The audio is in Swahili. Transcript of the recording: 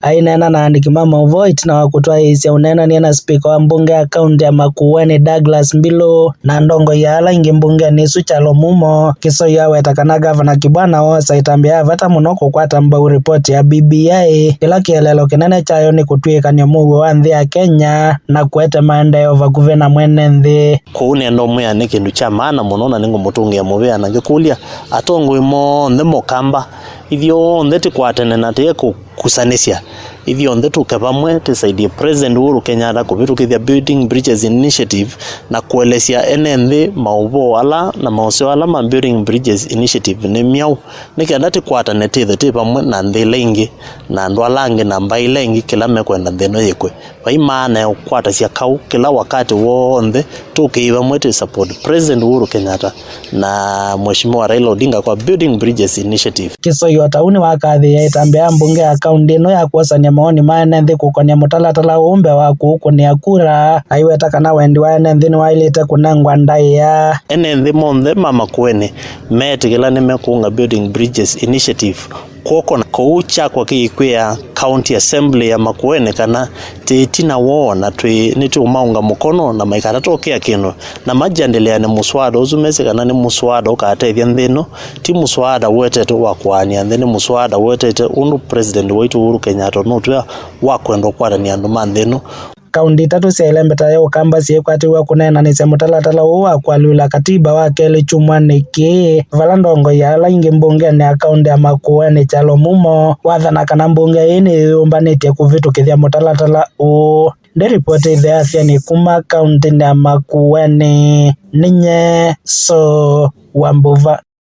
Ainena na andiki mama voice na wakutwa isi unena ni na speaker wa mbunge ya kaunti ya Makueni Douglas Mbilo na ndongo ya ala ingi mbunge ni Suchalo Mumo Kisoi Applauds Gavana Kibwanas itambia vata munoko kwa tamba report ya BBI ila kielelo kinene chayo ni kutwika ni muwe wa nthi ya Kenya na kuete maendeleo vakuvena mwene nthi kuune ndo mwe ni kindu cha maana munona ningo mutungi ya muwe na ngikulia atongo imo ndemo kamba ithio ndeti kwatene na te kusanisha ithio ndetu kabamwe tisaidie President Uhuru Kenyatta kubitukithia Building Bridges Initiative na kuelesia enenthi maubo ala na mausio ala ma Building Bridges Initiative ni miau nikiandati kwatane tithe tipamwe na nthi lengi na andu alangi na mbai lengi kila mekwenda nthino yikwe bai maana ukwata cia kau kila wakati wonde tukiiva mwete support President Uhuru Kenyatta na Mheshimiwa Raila Odinga kwa Building Bridges Initiative. Kisoi watauni wakathi ya itambia mbunge ya kaunti no ya kuosania maoni maene nthi kukonia mutalatala umbe wa kuukunia kura aiweta kana wendi wa nthi ni wailite kunengwa ndaiya nthi monthe mama Kueni metigila ni mekunga Building Bridges Initiative koko na koucha kwa kiikwea County Assembly ya Makueni kana titina wona ni tumaunga mukono na maikara tokea kino na majandelea ni muswada uzumese kana ni muswada ukateithia nthino ti muswada wetete wa kwania nthini muswada wetete undu President wetu Uhuru Kenyatta no twa wa kwenda kwarania andu manthino kaunti tatu cia ilembeta ya ukamba ciekwatiwa kunena ni cia mutalatala wa kwalula katiba wa kele chumwa niki vala ndongo ya ala ingi mbunge ni akaunti ya Makueni Chalo Mumo wathana kana mbunge ini umbanite kuvitukithia mutalatala u ndi ripoti the Athiani kuma kaunti ya Makueni ninye so wambuva.